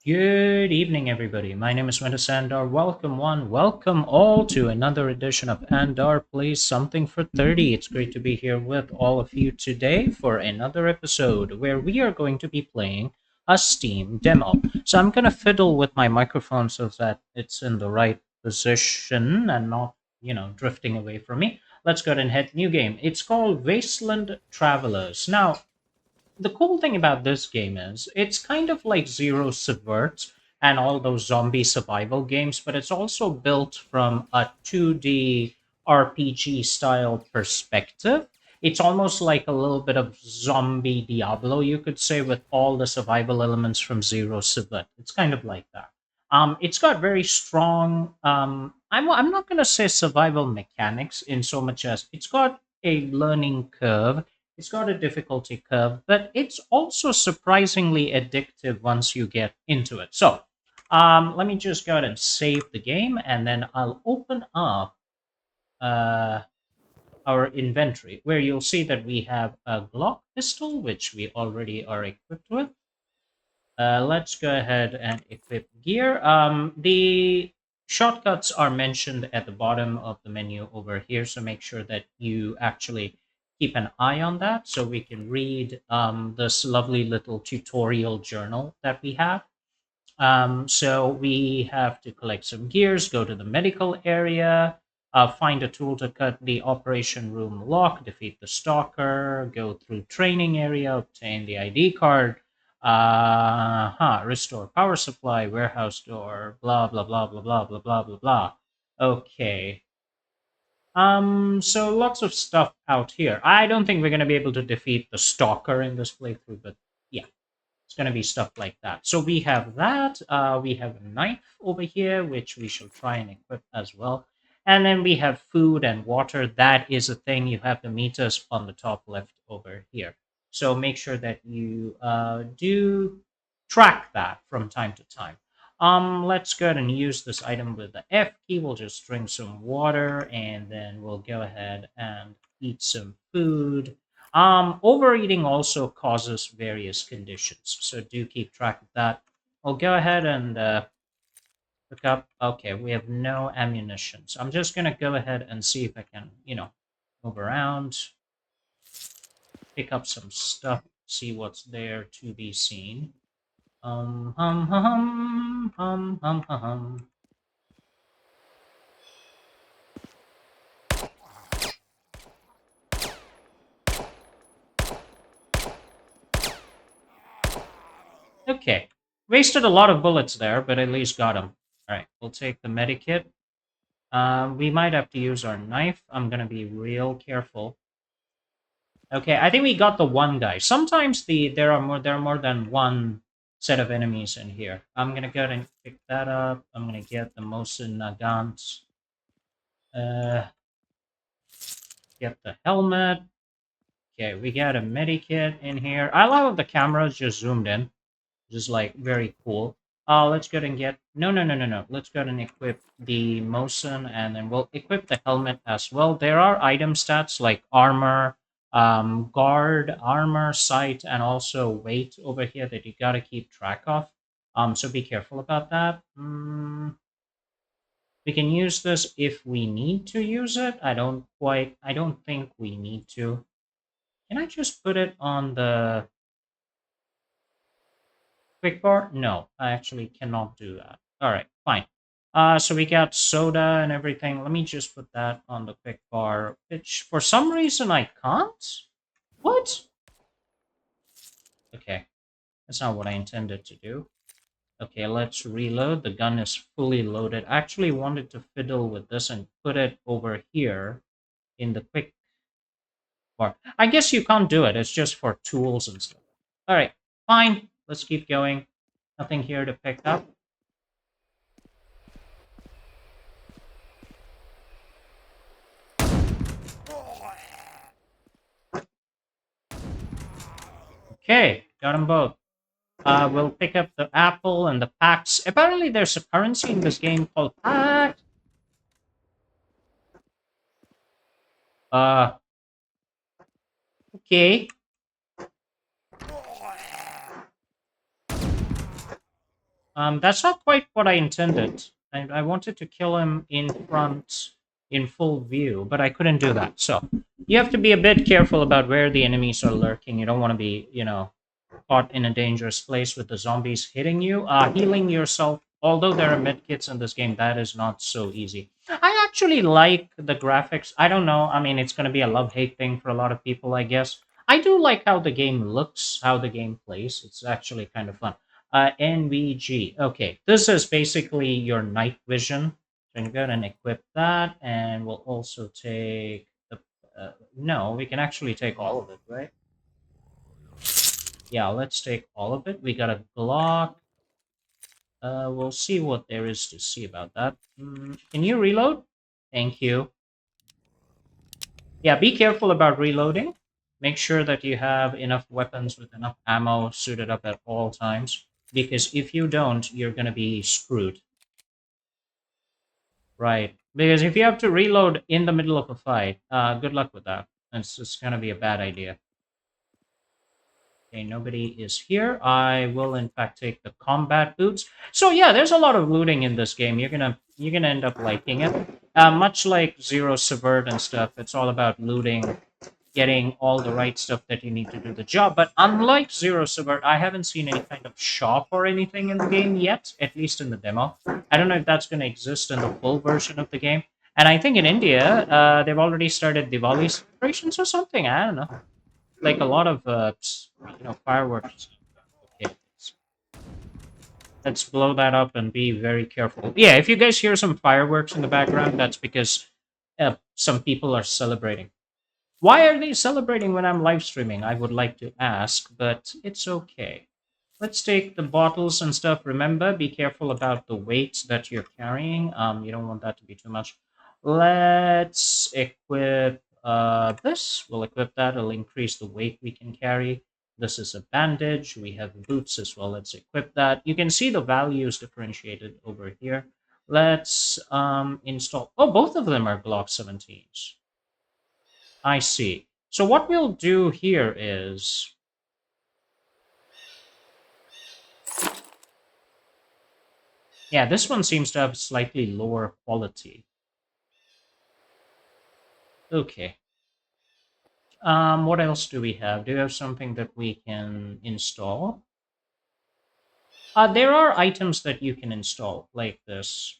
Good evening, everybody. My name is Windus Andar. Welcome, one, welcome all to another edition of Andar Plays Something for 30. It's great to be here with all of you today for another episode where we are going to be playing a Steam demo. So I'm going to fiddle with my microphone so that it's in the right position and not, drifting away from me. Let's go ahead and hit new game. It's called Wasteland Travelers. Now, the cool thing about this game is it's kind of like Zero Subvert and all those zombie survival games, but it's also built from a 2D RPG style perspective. It's almost like a little bit of zombie Diablo, you could say, with all the survival elements from Zero Subvert. It's kind of like that. It's got very strong. I'm not going to say survival mechanics in so much as it's got a learning curve. It's got a difficulty curve, but it's also surprisingly addictive once you get into it. So, let me just go ahead and save the game, and then I'll open up uh, our inventory, where you'll see that we have a Glock pistol, which we already are equipped with. Let's go ahead and equip gear. The shortcuts are mentioned at the bottom of the menu over here, so make sure that you actually keep an eye on that so we can read this lovely little tutorial journal that we have. So we have to collect some gears, go to the medical area, find a tool to cut the operation room lock, defeat the stalker, go through training area, obtain the ID card, restore power supply, warehouse door, blah blah blah blah blah blah blah blah blah. Okay. So lots of stuff out here. I don't think we're gonna be able to defeat the stalker in this playthrough, but yeah. It's going to be stuff like that. So we have that. We have a knife over here, which we shall try and equip as well. And then we have food and water. That is a thing. You have the meters on the top left over here. So make sure that you do track that from time to time. Let's go ahead and use this item with the F key. We'll just drink some water and then we'll go ahead and eat some food. Overeating also causes various conditions, so do keep track of that. I'll go ahead and pick up. Okay, we have no ammunition, so I'm just gonna go ahead and see if I can, move around, pick up some stuff, see what's there to be seen. Hum, hum, hum, hum, hum, hum. Okay, wasted a lot of bullets there, but at least got them. All right, we'll take the medikit. We might have to use our knife. I'm gonna be real careful. Okay, I think we got the one guy. Sometimes there are more than one set of enemies in here. I'm gonna go ahead and pick that up. I'm gonna get the Mosin Nagant. Uh, get the helmet. Okay, we got a medikit in here. I love the camera's just zoomed in. Just like very cool. Let's go ahead and get no. Let's go ahead and equip the Mosin and then we'll equip the helmet as well. There are item stats like armor, guard, armor, sight, and also weight over here that you gotta keep track of. So be careful about that. We can use this if we need to use it. I don't think we need to. Can I just put it on the quick bar? No, I actually cannot do that. All right, fine. So we got soda and everything. Let me just put that on the quick bar, which for some reason I can't. What? Okay, that's not what I intended to do. Okay, let's reload. The gun is fully loaded. I actually wanted to fiddle with this and put it over here in the quick bar. I guess you can't do it. It's just for tools and stuff. All right, fine. Let's keep going. Nothing here to pick up. Okay, got them both. We'll pick up the apple and the packs. Apparently, there's a currency in this game called pack. Uh, okay. That's not quite what I intended. I wanted to kill him in front, in full view, but I couldn't do that. So you have to be a bit careful about where the enemies are lurking. You don't want to be, caught in a dangerous place with the zombies hitting you. Healing yourself, although there are medkits in this game, that is not so easy. I actually like the graphics. I don't know. I mean, it's going to be a love hate thing for a lot of people, I guess. I do like how the game looks, how the game plays. It's actually kind of fun. NVG. Okay, this is basically your night vision. So you go ahead and equip that, and we'll also take the. No, we can actually take all of it, right? Yeah, let's take all of it. We got a Glock. We'll see what there is to see about that. Can you reload? Thank you. Yeah, be careful about reloading. Make sure that you have enough weapons with enough ammo suited up at all times. Because if you don't, you're going to be screwed. Right. Because if you have to reload in the middle of a fight, good luck with that. It's going to be a bad idea. Okay, nobody is here. I will in fact take the combat boots. So yeah, there's a lot of looting in this game. You're gonna end up liking it. Much like Zero Subvert and stuff, it's all about looting, getting all the right stuff that you need to do the job. But unlike Zero Subvert, I haven't seen any kind of shop or anything in the game yet, at least in the demo. I don't know if that's gonna exist in the full version of the game. And I think in India, they've already started Diwali celebrations or something. I don't know, like a lot of fireworks. Okay, let's blow that up and be very careful. Yeah, if you guys hear some fireworks in the background, that's because some people are celebrating. Why are they celebrating when I'm live streaming? I would like to ask, but it's okay. Let's take the bottles and stuff. Remember, be careful about the weight that you're carrying. You don't want that to be too much. Let's equip this. We'll equip that. It'll increase the weight we can carry. This is a bandage. We have boots as well. Let's equip that. You can see the values differentiated over here. Let's install. Oh, both of them are Glock 17s. I see. So what we'll do here is, yeah, this one seems to have slightly lower quality. Okay. What else do we have? Do you have something that we can install? There are items that you can install, like this.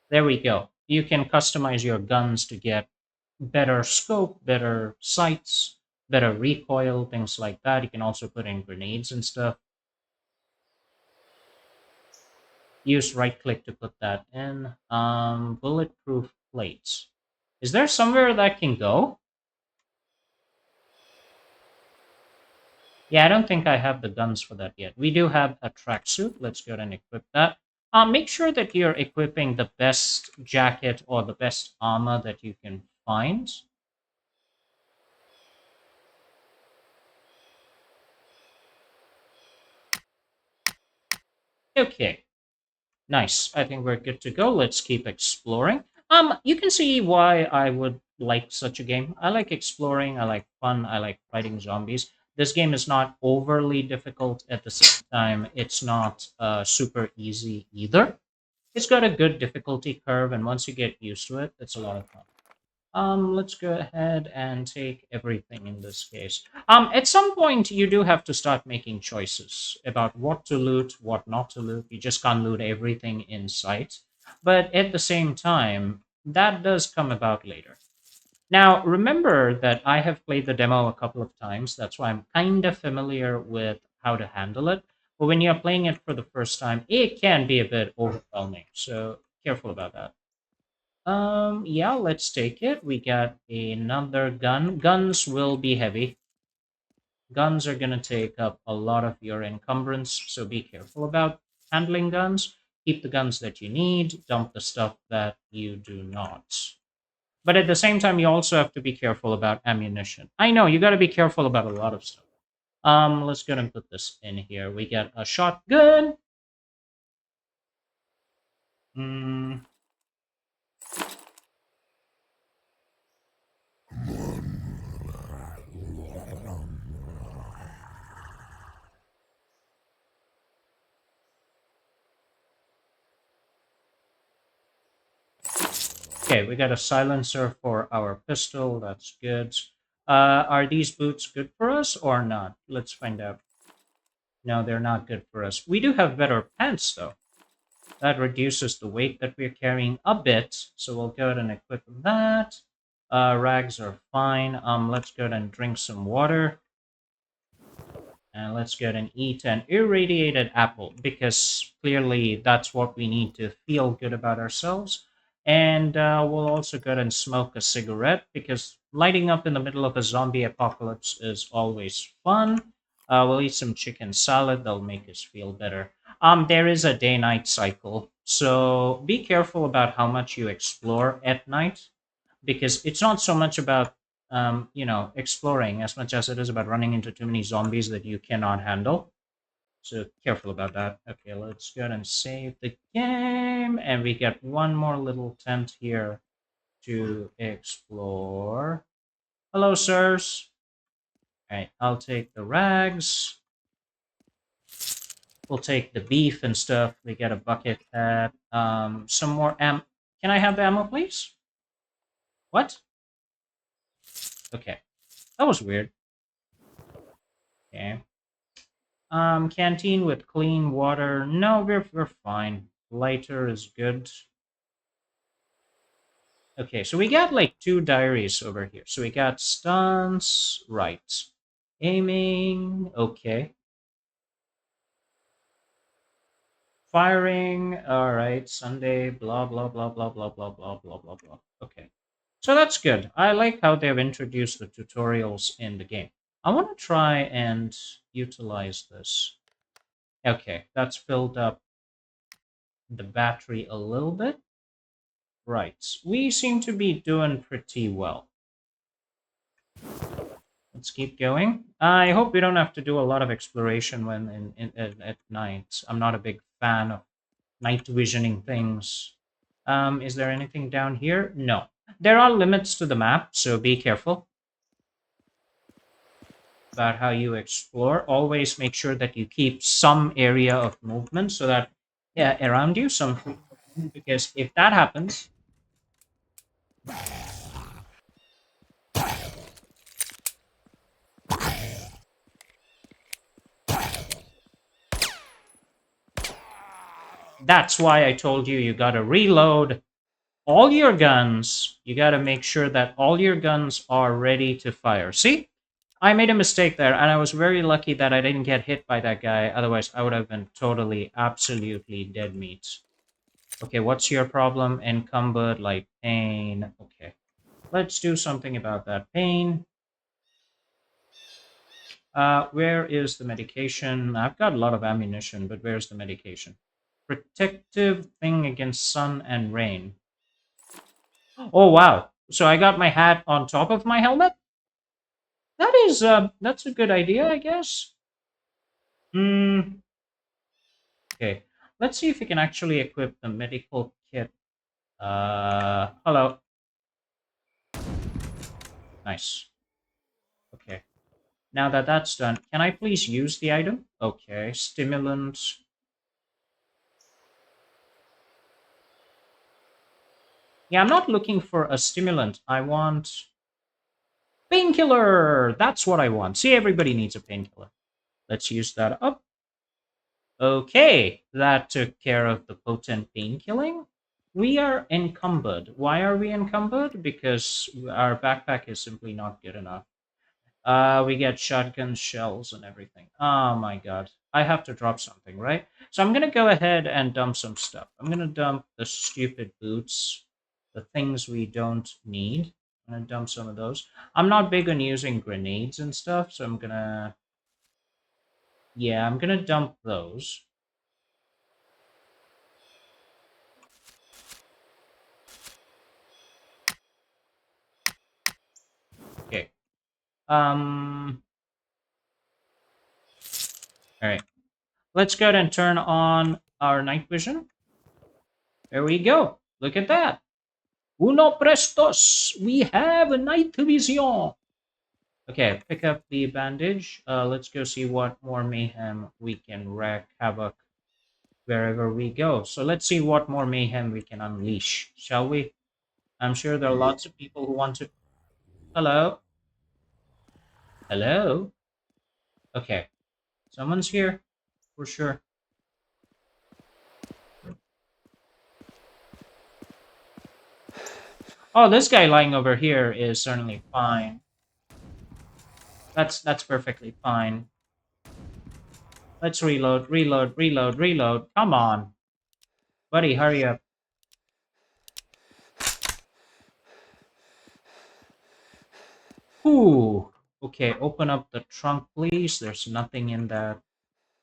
There we go. You can customize your guns to get better scope, better sights, better recoil, things like that. You can also put in grenades and stuff. Use right click to put that in. Bulletproof plates. Is there somewhere that can go? Yeah, I don't think I have the guns for that yet. We do have a tracksuit. Let's go ahead and equip that. Make sure that you're equipping the best jacket or the best armor that you can find. Okay, nice. I think we're good to go. Let's keep exploring. You can see why I would like such a game. I like exploring, I like fun, I like fighting zombies. This game is not overly difficult at the same time. It's not super easy either. It's got a good difficulty curve, and once you get used to it, it's a lot of fun. Let's go ahead and take everything in this case. At some point, you do have to start making choices about what to loot, what not to loot. You just can't loot everything in sight. But at the same time, that does come about later. Now, remember that I have played the demo a couple of times. That's why I'm kind of familiar with how to handle it. But when you're playing it for the first time, it can be a bit overwhelming. So careful about that. Yeah, let's take it. We got another gun. Guns will be heavy. Guns are gonna take up a lot of your encumbrance, so be careful about handling guns. Keep the guns that you need, dump the stuff that you do not. But at the same time, you also have to be careful about ammunition. I know, you gotta be careful about a lot of stuff. Let's go and put this in here. We got a shotgun. Mm, Okay, we got a silencer for our pistol. That's good. Are these boots good for us or not? Let's find out. No, they're not good for us. We do have better pants, though. That reduces the weight that we're carrying a bit. So we'll go ahead and equip that. Rags are fine. Let's go ahead and drink some water. And let's go ahead and eat an irradiated apple because clearly that's what we need to feel good about ourselves. And we'll also go ahead and smoke a cigarette because lighting up in the middle of a zombie apocalypse is always fun. We'll eat some chicken salad, that'll make us feel better. There is a day night cycle, so be careful about how much you explore at night because it's not so much about exploring as much as it is about running into too many zombies that you cannot handle. So careful about that. Okay, let's go ahead and save the game, and we get one more little tent here to explore. Hello, sirs. All right, I'll take the rags. We'll take the beef and stuff. We get a bucket hat. Some more am. Can I have the ammo, please? What? Okay, that was weird. Okay. Canteen with clean water. No, we're fine. Lighter is good. Okay, so we got like two diaries over here. So we got stunts, right. Aiming, okay. Firing, all right. Sunday, blah, blah, blah, blah, blah, blah, blah, blah, blah, blah. Okay. So that's good. I like how they've introduced the tutorials in the game. I want to try and utilize this. Okay, that's filled up the battery a little bit. Right. We seem to be doing pretty well. Let's keep going. I hope we don't have to do a lot of exploration when at night. I'm not a big fan of night visioning things. Is there anything down here? No. There are limits to the map, so be careful about how you explore. Always make sure that you keep some area of movement so that, yeah, around you, some because if that happens, that's why I told you you gotta reload all your guns. You gotta make sure that all your guns are ready to fire. See? I made a mistake there, and I was very lucky that I didn't get hit by that guy. Otherwise, I would have been totally, absolutely dead meat. Okay, what's your problem? Encumbered, like pain. Okay, let's do something about that pain. Where is the medication? I've got a lot of ammunition, but where's the medication? Protective thing against sun and rain. Oh wow! So I got my hat on top of my helmet. That's a good idea, I guess. Hmm. Okay. Let's see if we can actually equip the medical kit. Hello. Nice. Okay. Now that that's done, can I please use the item? Okay. Stimulant. Yeah, I'm not looking for a stimulant. I want painkiller. That's what I want. See, everybody needs a painkiller. Let's use that up. Okay, that took care of the potent pain killing. We are encumbered. Why are we encumbered? Because our backpack is simply not good enough. We get shotgun shells and everything. Oh my god. I have to drop something, right? So I'm gonna go ahead and dump some stuff. I'm gonna dump the stupid boots, the things we don't need. I'm gonna dump some of those. I'm not big on using grenades and stuff, so I'm gonna dump those. Okay. All right. Let's go ahead and turn on our night vision. There we go. Look at that. Uno prestos. We have a night vision. Okay, pick up the bandage. Let's go see what more mayhem we can wreak havoc wherever we go. So let's see what more mayhem we can unleash, shall we? I'm sure there are lots of people who want to. Hello? Hello? Okay. Someone's here, for sure. Oh, this guy lying over here is certainly fine. That's perfectly fine. Let's reload, reload, reload, reload. Come on. Buddy, hurry up. Ooh. Okay, open up the trunk, please. There's nothing in that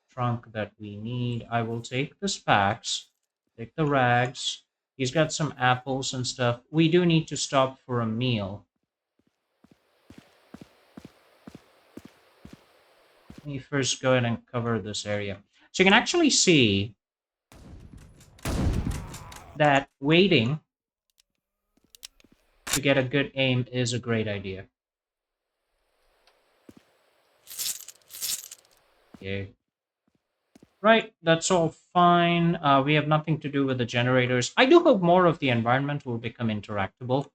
trunk that we need. I will take the spacks, take the rags. He's got some apples and stuff. We do need to stop for a meal. Let me first go ahead and cover this area. So you can actually see that waiting to get a good aim is a great idea. Okay. Right, that's all fine. We have nothing to do with the generators. I do hope more of the environment will become interactable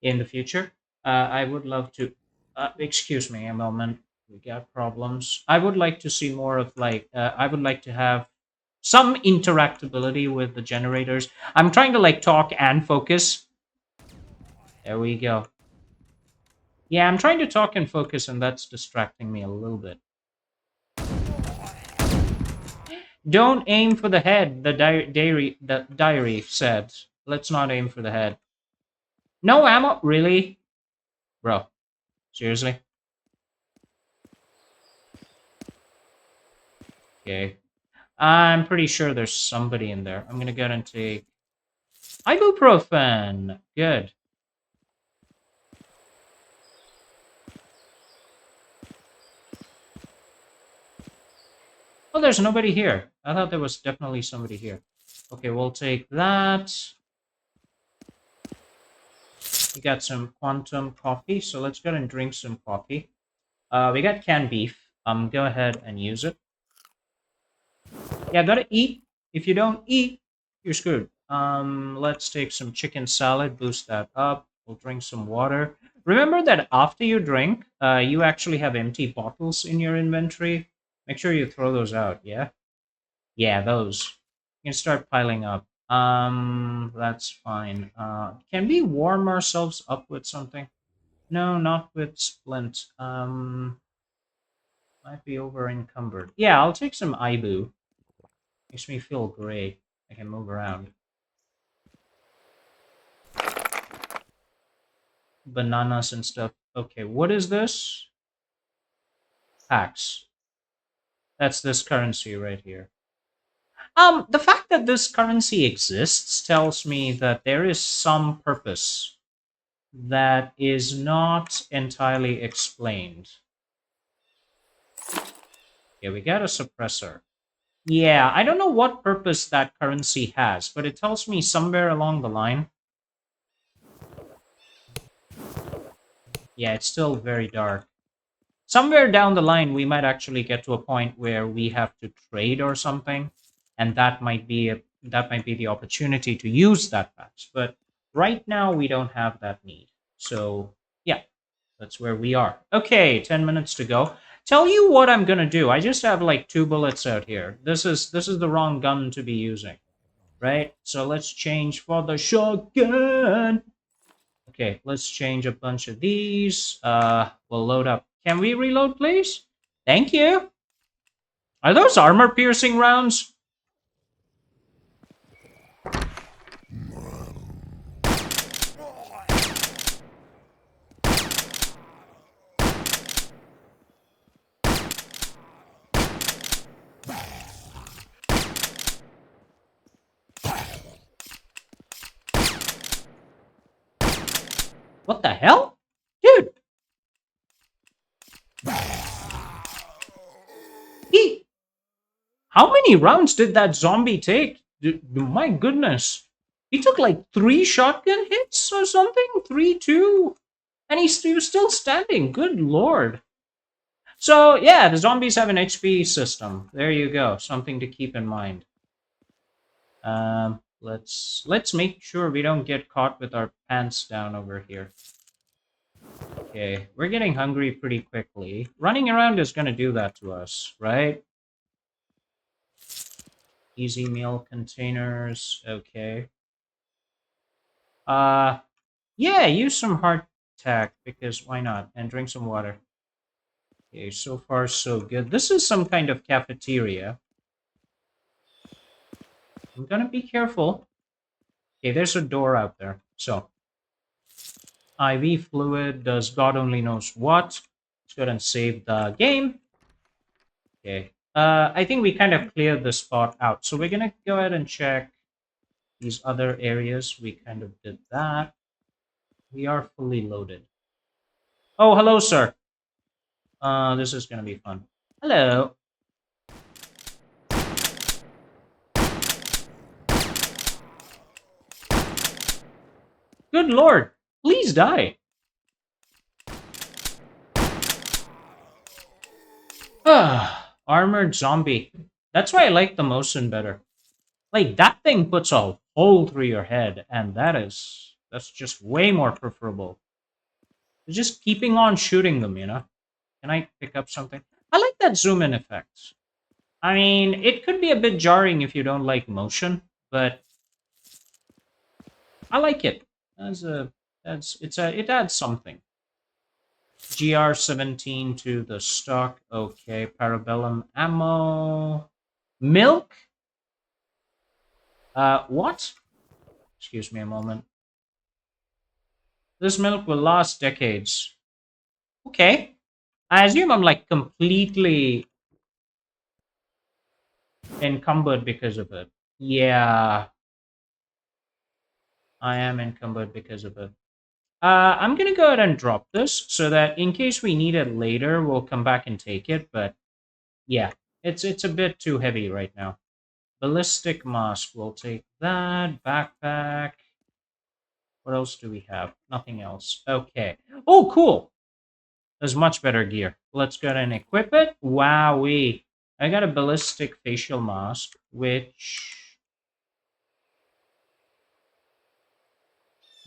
in the future. I would love to. Excuse me a moment. We got problems. I would like to see more of like. I would like to have some interactability with the generators. I'm trying to like talk and focus. There we go. Yeah, I'm trying to talk and focus, and that's distracting me a little bit. Don't aim for the head, the diary said. Let's not aim for the head. No ammo? Really? Bro, seriously? Okay. I'm pretty sure there's somebody in there. I'm gonna go and take ibuprofen. Good. Oh, there's nobody here. I thought there was definitely somebody here. Okay, we'll take that. We got some quantum coffee, so let's go and drink some coffee. We got canned beef. Go ahead and use it. Yeah, gotta eat. If you don't eat, you're screwed. Let's take some chicken salad, boost that up. We'll drink some water. Remember that after you drink, you actually have empty bottles in your inventory. Make sure you throw those out, yeah? Yeah, those. You can start piling up. That's fine. Can we warm ourselves up with something? No, not with splint. Might be over encumbered. Yeah, I'll take some Ibu. Makes me feel great. I can move around. Bananas and stuff. Okay, what is this? Pax. That's this currency right here. The fact that this currency exists tells me that there is some purpose that is not entirely explained. Okay, we got a suppressor. Yeah, I don't know what purpose that currency has, but it tells me somewhere along the line. Yeah, it's still very dark. Somewhere down the line, we might actually get to a point where we have to trade or something, and that might be the opportunity to use that patch. But right now, we don't have that need. So yeah, that's where we are. Okay, 10 minutes to go. Tell you what I'm gonna do. I just have like 2 bullets out here. This is the wrong gun to be using, right? So let's change for the shotgun. Okay, let's change a bunch of these. We'll load up. Can we reload, please? Thank you. Are those armor-piercing rounds? What the hell? Dude! He... How many rounds did that zombie take? My goodness. He took like 3 shotgun hits or something? 3, 2? And he was still standing. Good lord. So, yeah, the zombies have an HP system. There you go. Something to keep in mind. Let's make sure we don't get caught with our pants down over here. Okay, we're getting hungry pretty quickly. Running around is gonna do that to us, right? Easy meal containers. Okay. Uh, yeah, use some hardtack because why not? And drink some water. Okay, so far so good. This is some kind of cafeteria. I'm gonna be careful. Okay, there's a door out there. So, IV fluid does God only knows what. Let's go ahead and save the game. Okay. I think we kind of cleared the spot out. So we're gonna go ahead and check these other areas. We kind of did that. We are fully loaded. Oh, hello, sir. This is gonna be fun. Hello. Good lord. Please die. Ah, armored zombie. That's why I like the motion better. Like that thing puts a hole through your head, and that's just way more preferable. Just keeping on shooting them, you know. Can I pick up something? I like that zoom in effect. I mean, it could be a bit jarring if you don't like motion, but I like it. As a it adds something. GR17 to the stock. Okay, parabellum ammo. Milk? What? Excuse me a moment. This milk will last decades. Okay. I assume I'm like completely encumbered because of it. Yeah, I am encumbered because of it. I'm gonna go ahead and drop this so that in case we need it later, we'll come back and take it. But yeah, it's a bit too heavy right now. Ballistic mask, we'll take that. Backpack. What else do we have? Nothing else. Okay. Oh, cool. There's much better gear. Let's go ahead and equip it. Wowee. I got a ballistic facial mask, which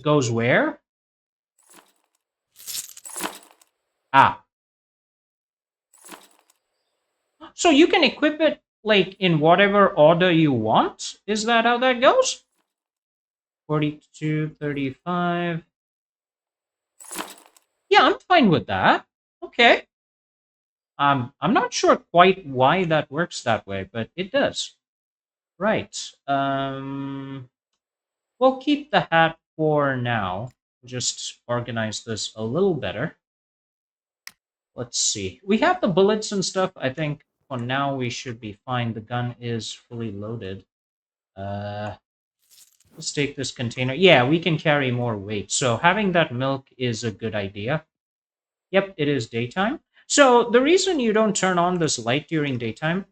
goes where? Ah. So you can equip it like in whatever order you want? Is that how that goes? 42, 35. Yeah, I'm fine with that. Okay. I'm not sure quite why that works that way, but it does. Right. We'll keep the hat for now. Just organize this a little better. Let's see. We have the bullets and stuff. I think for now we should be fine. The gun is fully loaded. Uh, let's take this container. Yeah, we can carry more weight. So having that milk is a good idea. Yep, it is daytime. So the reason you don't turn on this light during daytime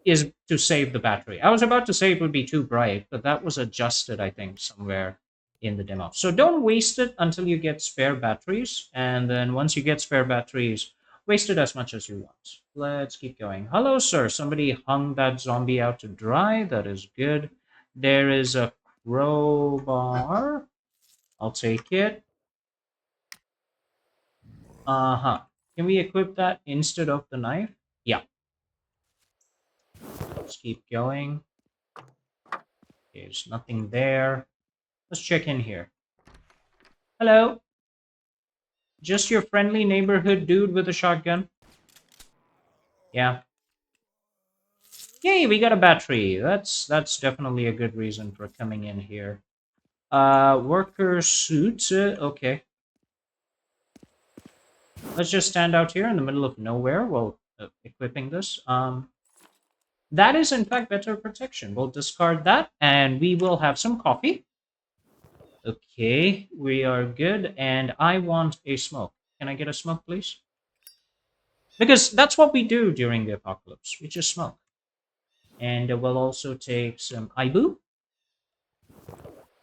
is to save the battery. I was about to say it would be too bright, but that was adjusted, I think, somewhere in the demo. So don't waste it until you get spare batteries. And then once you get spare batteries, waste it as much as you want. Let's keep going. Hello, sir. Somebody hung that zombie out to dry. That is good. There is a crowbar. I'll take it. Uh-huh. Can we equip that instead of the knife? Yeah. Let's keep going. Okay, there's nothing there. Let's check in here. Hello. Just your friendly neighborhood dude with a shotgun? Yeah. Yay, we got a battery. That's definitely a good reason for coming in here. Worker suit. Okay. Let's just stand out here in the middle of nowhere while equipping this. That is in fact better protection. We'll discard that and we will have some coffee. Okay, we are good and I want a smoke. Can I get a smoke, please? Because that's what we do during the apocalypse. We just smoke. And we'll also take some Ibu.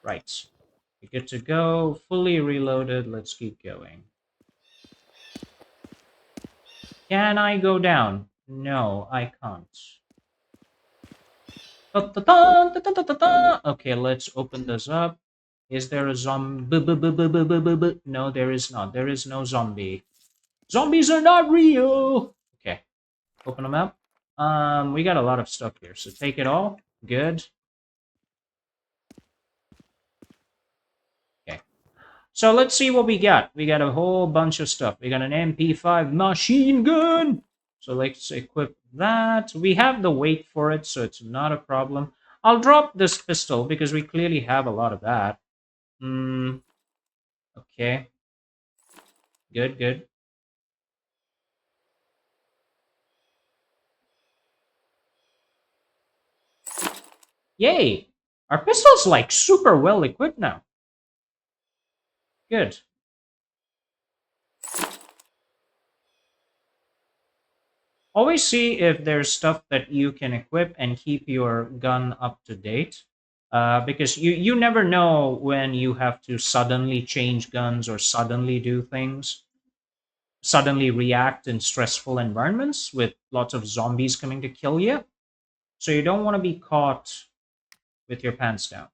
Right. We're good to go. Fully reloaded. Let's keep going. Can I go down? No, I can't. Okay, let's open this up. Is there a zombie? No, there is not. There is no zombie. Zombies are not real. Okay, open them up. We got a lot of stuff here, so take it all. Good. Okay. So let's see what we got. We got a whole bunch of stuff. We got an MP5 machine gun. So let's equip that. We have the weight for it, so it's not a problem. I'll drop this pistol because we clearly have a lot of that. Hmm. Okay. Good, good. Yay! Our pistol's like super well equipped now. Good. Always see if there's stuff that you can equip and keep your gun up to date. Because you never know when you have to suddenly change guns or suddenly do things, suddenly react in stressful environments with lots of zombies coming to kill you. So you don't want to be caught with your pants down.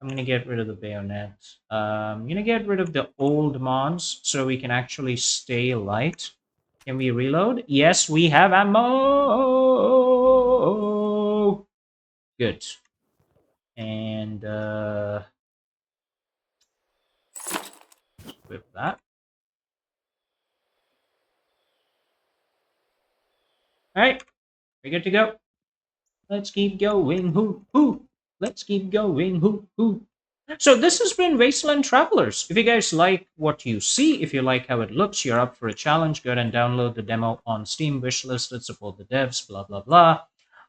I'm gonna get rid of the bayonet. I'm gonna get rid of the old mods so we can actually stay light. Can we reload? Yes, we have ammo. Good. And equip that. All right, we're good to go. Let's keep going. Hoo hoo. Let's keep going. Hoo hoo. So this has been Wasteland Travelers. If you guys like what you see, if you like how it looks, you're up for a challenge, go ahead and download the demo on Steam, wishlist it, support the devs, blah, blah, blah.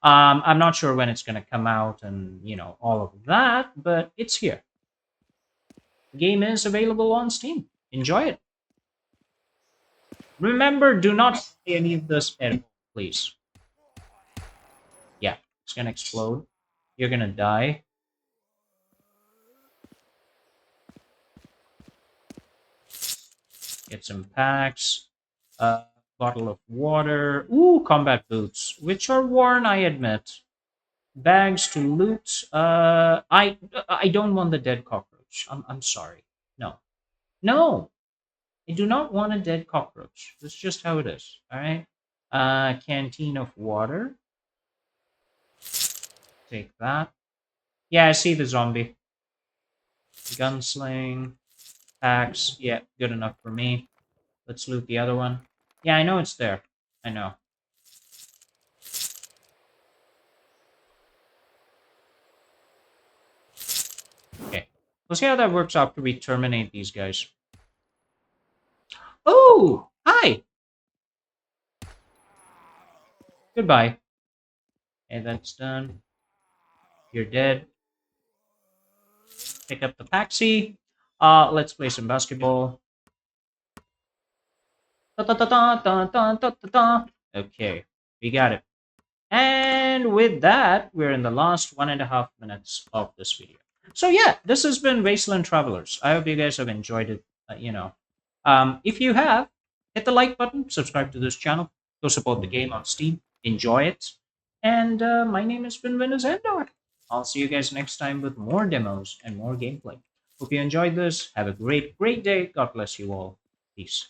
I'm not sure when it's going to come out and, all of that, but it's here. The game is available on Steam. Enjoy it. Remember, do not play any of this at home, please. Yeah, it's going to explode. You're going to die. Get some packs. Bottle of water. Ooh, combat boots, which are worn, I admit. Bags to loot. I don't want the dead cockroach. I'm sorry. No, no, I do not want a dead cockroach. That's just how it is. All right. Canteen of water. Take that. Yeah, I see the zombie. Gunsling. Packs. Yeah, good enough for me. Let's loot the other one. Yeah, I know it's there. I know. Okay. We'll see how that works after we terminate these guys. Oh! Hi! Goodbye. Okay, that's done. You're dead. Pick up the taxi. Let's play some basketball. Okay, we got it. And with that, we're in the last 1.5 minutes of this video. So yeah, this has been Wasteland Travelers. I hope you guys have enjoyed it. If you have, hit the like button, subscribe to this channel, go support the game on Steam, enjoy it. And my name has been Windus Andar. I'll see you guys next time with more demos and more gameplay. Hope you enjoyed this. Have a great, great day. God bless you all. Peace.